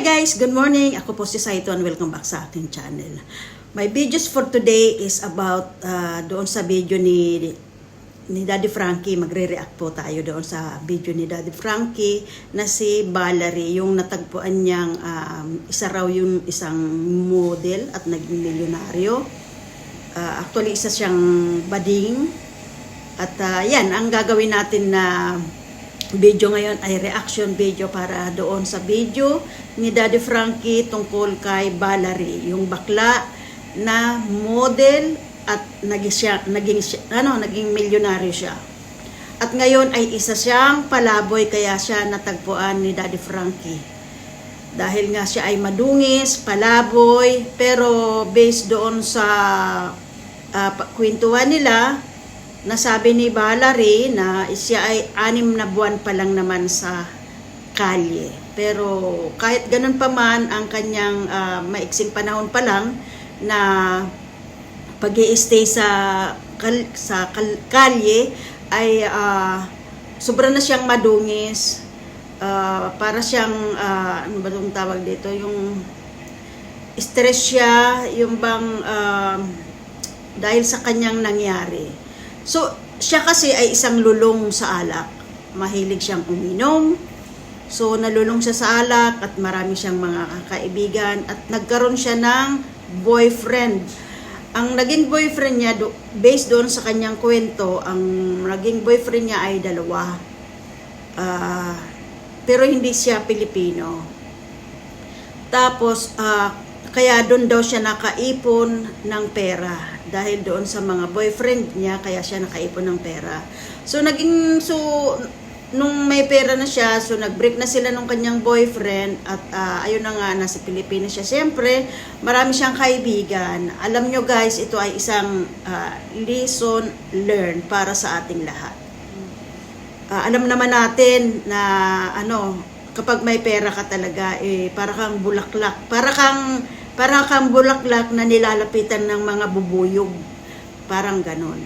Hi guys! Good morning! Ako po si Saito and welcome back sa aking channel. My videos for today is about doon sa video ni Daddy Frankie. Magre-react po tayo doon sa video ni Daddy Frankie na si Valerie. Yung natagpuan niyang isa raw yung isang model at naging milyonaryo. Actually, isa siyang bading. At yan, ang gagawin natin na video ngayon ay reaction video para doon sa video ni Daddy Frankie tungkol kay Valerie, yung bakla na model at naging milyonaryo siya. At ngayon ay isa siyang palaboy kaya siya natagpuan ni Daddy Frankie. Dahil nga siya ay madungis, palaboy, pero based doon sa kwentuhan nila, nasabi ni Valerie na siya ay 6 na buwan pa lang naman sa kalye. Pero kahit ganun pa man ang kanyang maiksing panahon pa lang na pag-i-stay sa kalye ay sobra na siyang madungis. Para siyang ano ba itong tawag dito, yung stress siya, yung bang dahil sa kanyang nangyari. So, siya kasi ay isang lulong sa alak. Mahilig siyang uminom. So, nalulong siya sa alak at marami siyang mga kaibigan at nagkaroon siya ng boyfriend. Ang naging boyfriend niya, based doon sa kanyang kwento, ang naging boyfriend niya ay 2. Pero hindi siya Pilipino. Tapos, kaya doon daw siya nakaipon ng pera. Dahil doon sa mga boyfriend niya, kaya siya nakaipon ng pera. So, nung may pera na siya, so nag-break na sila nung kanyang boyfriend at ayun na nga, nasa Pilipinas siya. Siyempre, marami siyang kaibigan. Alam nyo guys, ito ay isang lesson learned para sa ating lahat. Alam naman natin na kapag may pera ka talaga, para kang bulaklak. Para kang bulaklak na nilalapitan ng mga bubuyog. Parang ganon.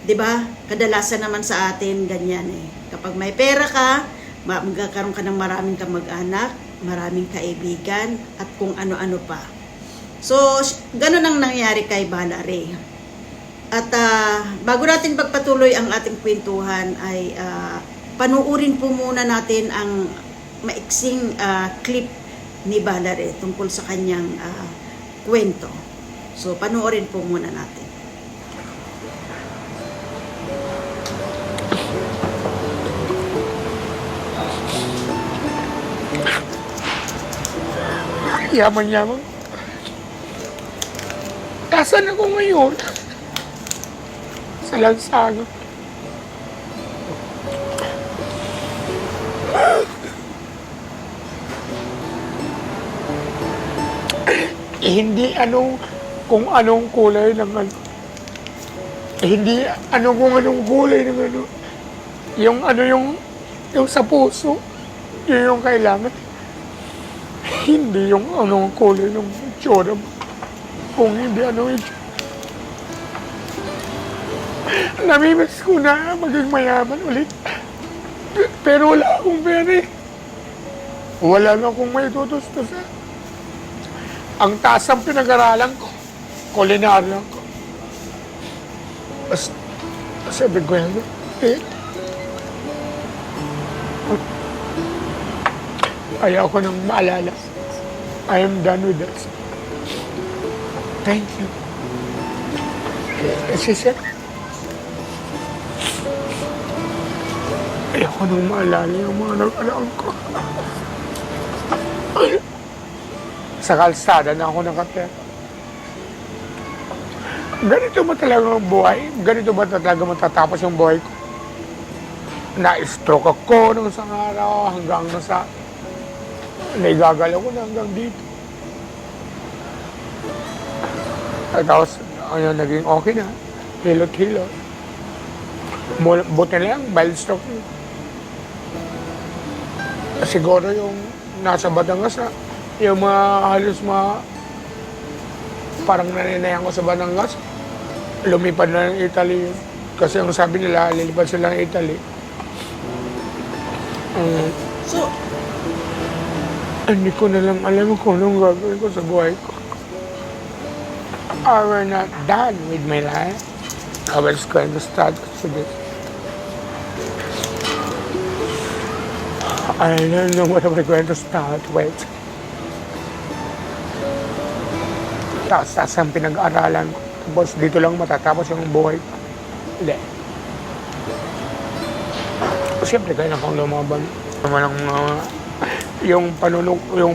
'Di ba? Kadalasan naman sa atin ganyan Kapag may pera ka, magkakaroon ka ng maraming kamag-anak, maraming kaibigan, at kung ano-ano pa. So, ganon ang nangyari kay Valerie. At bago natin pagpatuloy ang ating kwentuhan ay panuurin po muna natin ang maiksing clip ni Valerie tungkol sa kanyang kwento. So, panoorin po muna natin. Yaman-yaman. Tasan ako ngayon? Sa lansangan. Hindi kung anong kulay ng hindi kung anong kulay ng yung sa puso, yun yung kailangan. Hindi yung anong kulay ng itsura mo. Kung hindi yung itsura. Namimiss ko na maging mayaman ulit. Pero wala akong pera Wala na akong may tutustusan. Ang taas ang pinag-aralan ko, kulinarya ko. Sabi ko yan, ayaw ko nang maalala. I am done with that. Thank you. Kasi sir, ayaw ko nang maalala yung mga nag-alaan ko. Sa kalsada na ako nakapera. Ganito ba talaga ang buhay? Ganito ba talaga matatapos yung buhay ko? Na-stroke ako nung isang araw hanggang naigagalaw ko na hanggang dito. At tapos, naging okay na. Hilot-hilot. Buti na lang, mild stroke na. Siguro yung nasa Batangas na, yung halos parang naninayan ko sa Batangas, lumipad na ng Italy. Kasi ang sabi nila, lilipad sila ng Italy. So, Hindi ko na lang alam kung anong gagawin ko sa buhay ko. I were not done with my life. I was going to start with this. I don't know what am I going to start with. Taas ang pinag-aralan ko. Tapos dito lang matatapos yung buhay ko. Hindi. Siyempre, kaya akong lumaban. Naman ang yung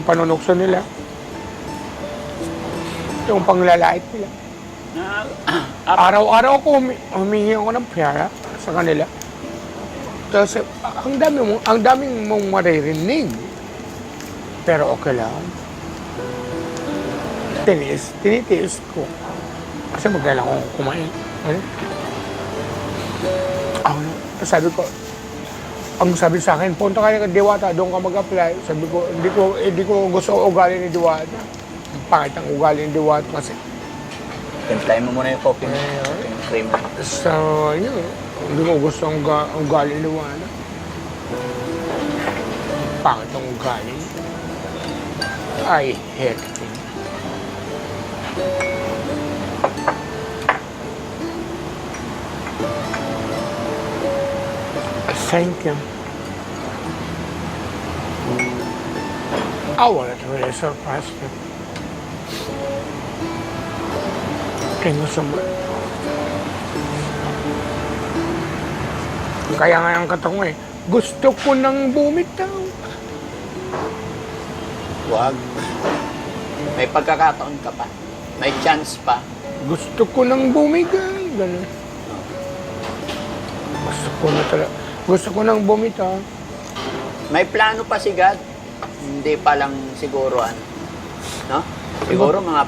panunukso nila. Yung panglalait nila. Araw-araw ako humingi ako ng pera sa kanila. Kasi ang daming mong maririnig. Pero okay lang. Tinitiis ko. Kasi magkailan akong kumain. Sabi ko, ang sabi sa akin, punta kayo kay Diwata, doon ka mag-apply. Sabi ko, hindi ko gusto ugali ni Diwata. Pangit ang ugali ni Diwata kasi. Timplahin mo muna yung coffee mo. Yung cream mo. So, yun. Hindi ko gusto ang ugali ni Diwata. Pangit ang ugali. I hate him. Thank you. I wanted to really surprise you. Thank you so much. Kaya nga ang katong gusto ko nang bumitaw. Wag. May pagkakataon ka pa. May chance pa. Gusto ko nang bumigay. Ganun. Gusto ko nang bumitaw. May plano pa si God. Hindi pa lang siguro no? Siguro mga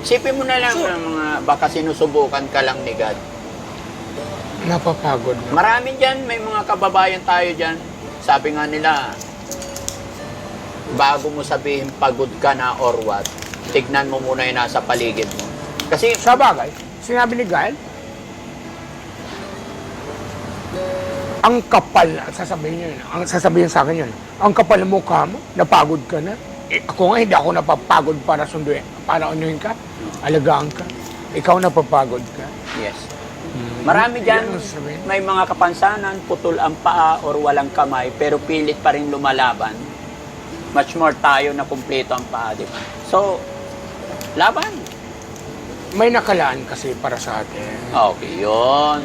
sipin mo na lang ng mga baka sinusubukan ka lang ni God. Napapagod na. Marami dyan, may mga kababayan tayo dyan. Sabi nga nila, bago mo sabihin pagod ka na or what, tignan mo muna yung nasa paligid mo. Kasi Sa bagay, sinabi ni God, ang kapal, sasabihin sa akin yun, ang kapal ng mukha mo, napagod ka na. Ako nga, hindi ako napapagod para sunduin, para unuhin ka, alagaan ka. Ikaw napapagod ka. yes. Marami dyan, Yan ang sabihin. may mga kapansanan, putol ang paa or walang kamay, pero pilit pa rin lumalaban. Much more tayo na kumpleto ang paa, di ba? So, laban. May nakalaan kasi para sa atin. Okay, yun.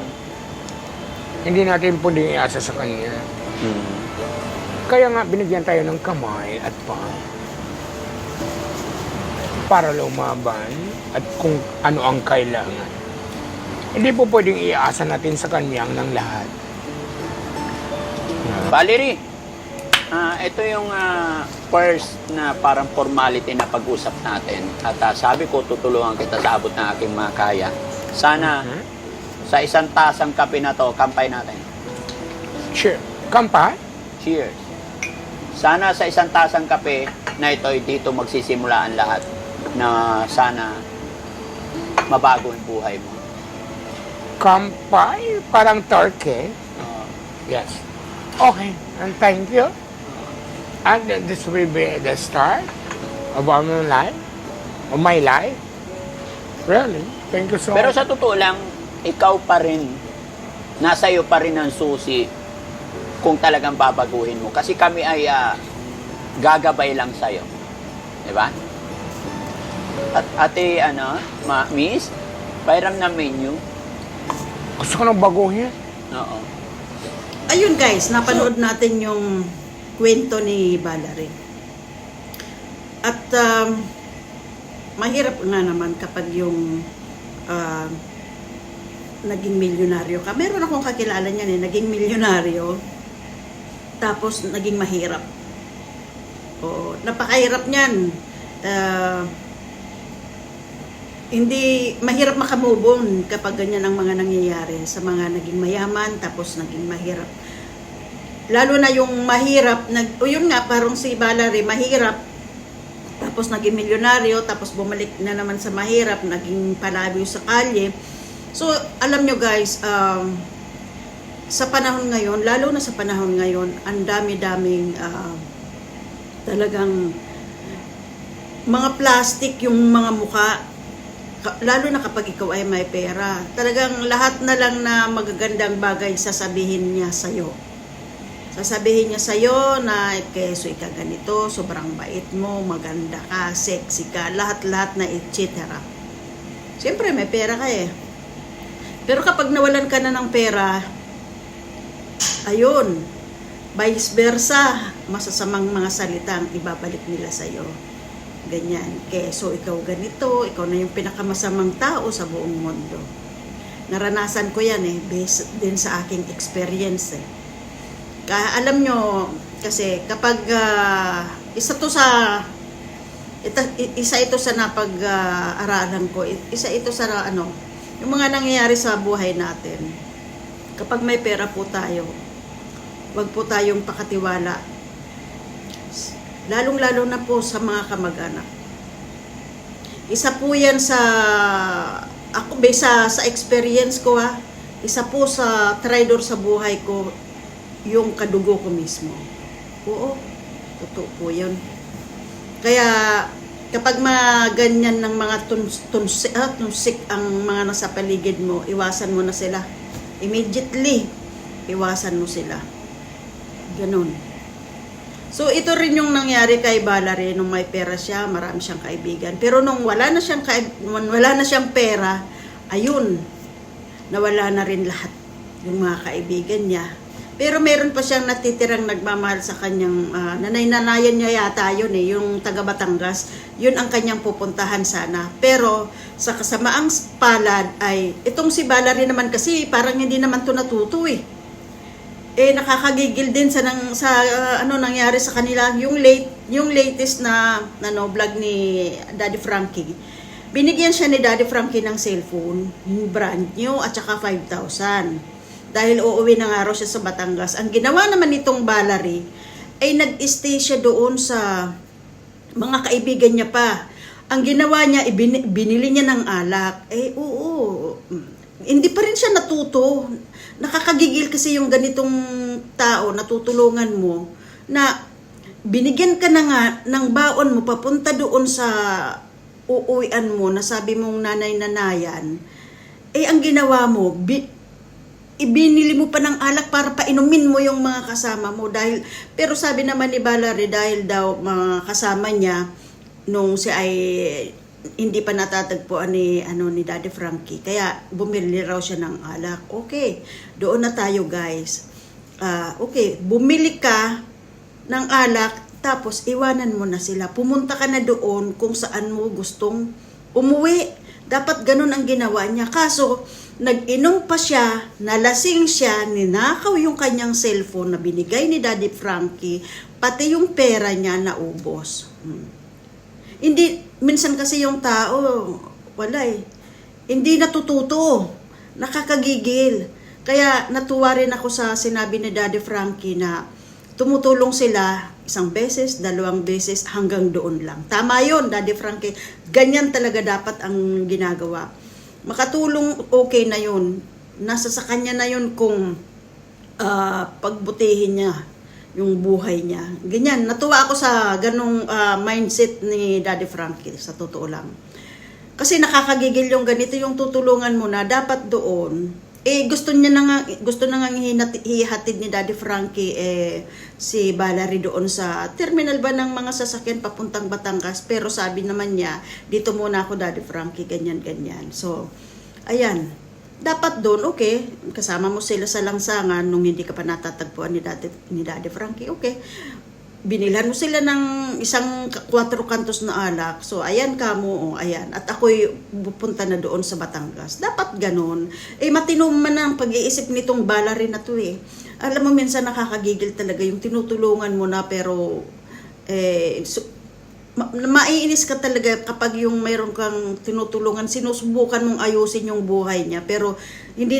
Hindi natin pwedeng iasa sa kanya. Kaya nga, binigyan tayo ng kamay at paa para lumaban at kung ano ang kailangan. Hindi po pwedeng iasa natin sa kanyang ng lahat. Valerie, ito yung first na parang formality na pag-usap natin. At sabi ko, tutulungan kita sa abot ng aking makaya. Sana sa isang tasang kape na to, kampay natin. Sure. Kampay? Cheers. Sana sa isang tasang kape na ito, dito magsisimula ang lahat na sana mabago ang buhay mo. Kampay? Parang turkey? Yes. Okay. And thank you. And this will be the start of our life. Of my life. Really? Thank you so Pero much. sa totoo lang, ikaw pa rin, nasa iyo pa rin ang susi kung talagang babaguhin mo. Kasi kami ay gagabay lang sa'yo. Diba? At ate, miss, pairam na menu. Gusto ko nang baguhin. Oo. Ayun guys, napanood natin yung kwento ni Valerie. At mahirap nga naman kapag yung naging milyonaryo ka. Meron akong kakilala niyan naging milyonaryo, tapos naging mahirap. Oo, napakahirap niyan. Hindi, mahirap makamove on kapag ganyan ang mga nangyayari sa mga naging mayaman, tapos naging mahirap. Lalo na yung mahirap, yun nga, parang si Valerie, mahirap, tapos naging milyonaryo, tapos bumalik na naman sa mahirap, naging palabyo sa kalye. So, alam nyo guys, sa panahon ngayon, lalo na sa panahon ngayon, ang dami-daming Talagang mga plastic yung mga muka, lalo na kapag ikaw ay may pera. Talagang lahat na lang na magagandang bagay sasabihin niya sa'yo. Sasabihin niya sa'yo na keso ika ganito, sobrang bait mo, maganda ka, sexy ka, lahat-lahat na etc. Siyempre may pera ka eh. Pero kapag nawalan ka na ng pera, ayun, vice versa, masasamang mga salitang ibabalik nila sa'yo. Ganyan, keso ikaw ganito, ikaw na yung pinakamasamang tao sa buong mundo. Naranasan ko yan eh, based din sa aking experience eh. Alam nyo, kasi kapag isa ito sa napag-aralan ko, isa ito sa yung mga nangyayari sa buhay natin. Kapag may pera po tayo, wag po tayong pakatiwala. Lalong-lalo na po sa mga kamag-anak. Isa po yan sa sa experience ko isa po sa traidor sa buhay ko, yung kadugo ko mismo. Oo, totoo po yun. Kaya, kapag ganyan ng mga tunsik ang mga nasa paligid mo, iwasan mo na sila. Immediately, iwasan mo sila. Ganun. So, ito rin yung nangyari kay Valerie nung may pera siya, marami siyang kaibigan. Pero nung wala na siyang pera, ayun, nawala na rin lahat yung mga kaibigan niya. Pero meron pa siyang natitirang nagmamahal sa kanyang nanay-nanayan niya yata yun yung taga Batangas. Yun ang kanyang pupuntahan sana. Pero sa kasamaang palad ay itong si Valerie naman kasi parang hindi naman to natuto eh. Nakakagigil din sa nangyari sa kanila yung latest na vlog ni Daddy Frankie. Binigyan siya ni Daddy Frankie ng cellphone, brand new at saka 5,000. Dahil uuwi na nga raw siya sa Batangas. Ang ginawa naman nitong Valerie ay nag-stay siya doon sa mga kaibigan niya pa. Ang ginawa niya, binili niya ng alak. Oo, hindi pa rin siya natuto. Nakakagigil kasi yung ganitong tao, natutulungan mo, na binigyan ka na nga ng baon mo papunta doon sa uuwian mo na sabi mong nanay-nanayan. Ang ginawa mo, ibinili mo pa ng alak para painumin mo yung mga kasama mo pero sabi naman ni Valerie dahil daw mga kasama niya nung siya ay hindi pa natatagpuan ni Daddy Frankie kaya bumili raw siya ng alak. Okay, doon na tayo guys. Okay, bumili ka ng alak tapos iwanan mo na sila. Pumunta ka na doon kung saan mo gustong umuwi. Dapat ganun ang ginawa niya. Kaso, nag-inom pa siya, nalasing siya, ninakaw yung kanyang cellphone na binigay ni Daddy Frankie, pati yung pera niya naubos. Hindi, minsan kasi yung tao, wala hindi natututo, nakakagigil. Kaya natuwa rin ako sa sinabi ni Daddy Frankie na tumutulong sila 1 beses, 2 beses, hanggang doon lang. Tama yun, Daddy Frankie. Ganyan talaga dapat ang ginagawa. Makatulong, okay na yun. Nasa sa kanya na yun kung pagbutihin niya yung buhay niya. Ganyan, natuwa ako sa ganong mindset ni Daddy Frankie, sa totoo lang. Kasi nakakagigil yung ganito, yung tutulungan mo na dapat doon. Gusto na nga hihatid ni Daddy Frankie si Valerie doon sa terminal ba ng mga sasakyan papuntang Batangas. Pero sabi naman niya, dito muna ako Daddy Frankie, ganyan. So, ayan. Dapat doon, okay, kasama mo sila sa langsangan nung hindi ka pa natatagpuan ni Daddy Frankie, okay. Binilhan mo sila ng 4 kantos na alak. So, ayan ka mo, ayan. At ako'y pupunta na doon sa Batangas. Dapat ganun. Matino man ang pag-iisip nitong Valerie na to Alam mo, minsan nakakagigil talaga yung tinutulungan mo na pero maiinis ka talaga kapag yung mayroon kang tinutulungan, sinusubukan mong ayusin yung buhay niya, pero hindi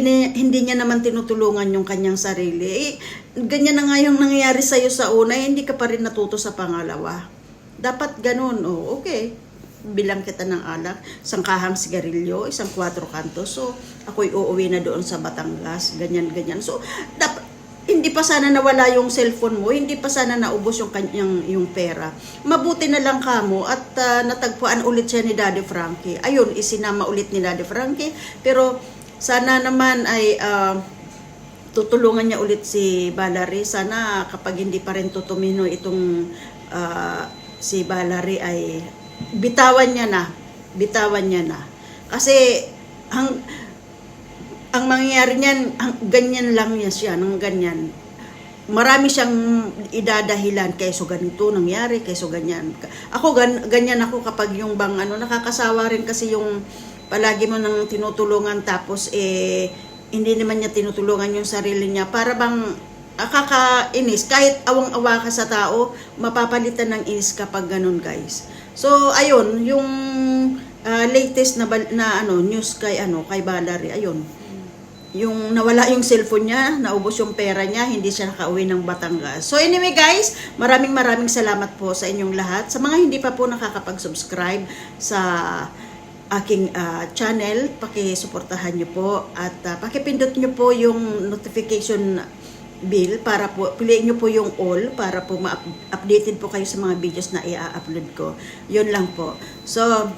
niya naman tinutulungan yung kanyang sarili. Ganyan na nga yung nangyayari sa'yo sa una, hindi ka pa rin natuto sa pangalawa. Dapat ganun, okay. Bilang kita ng alak, 1 kahang sigarilyo, 1 4 kantos, so ako'y uuwi na doon sa Batangas, ganyan. So, dapat, hindi pa sana nawala yung cellphone mo, hindi pa sana naubos yung kanyang yung pera. Mabuti na lang kamo at natagpuan ulit siya ni Daddy Frankie. Ayun, isinama ulit ni Daddy Frankie. Pero sana naman ay tutulungan niya ulit si Valerie. Sana kapag hindi pa rin tutumino itong si Valerie ay bitawan niya na. Bitawan niya na. Kasi ang mangyayari niyan, ganyan lang niya siya, ng ganyan. Marami siyang idadahilan, kayso ganito nangyari, kayso ganyan. Ako, ganyan ako kapag yung bang, nakakasawa rin kasi yung palagi mo nang tinutulungan, tapos hindi naman niya tinutulungan yung sarili niya. Para bang, kakainis, kahit awang-awa ka sa tao, mapapalitan ng inis kapag ganun, guys. So, ayun, yung latest na news kay Valerie, ayun. Yung nawala yung cellphone niya, naubos yung pera niya, hindi siya nakauwi ng Batangas. So anyway guys, maraming salamat po sa inyong lahat. Sa mga hindi pa po nakakapag-subscribe sa aking channel, pakisuportahan niyo po at pakipindot niyo po yung notification bell para po, piliin niyo po yung all para po ma-updated po kayo sa mga videos na i-upload ko. Yun lang po. So,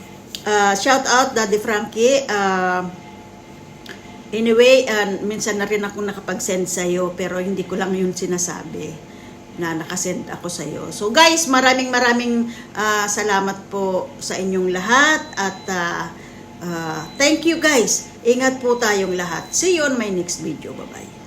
shout out Daddy Frankie. Anyway, minsan na rin ako nakapag-send sa'yo, pero hindi ko lang yun sinasabi na nakasend ako sa'yo. So guys, maraming salamat po sa inyong lahat at thank you guys. Ingat po tayong lahat. See you on my next video. Bye-bye.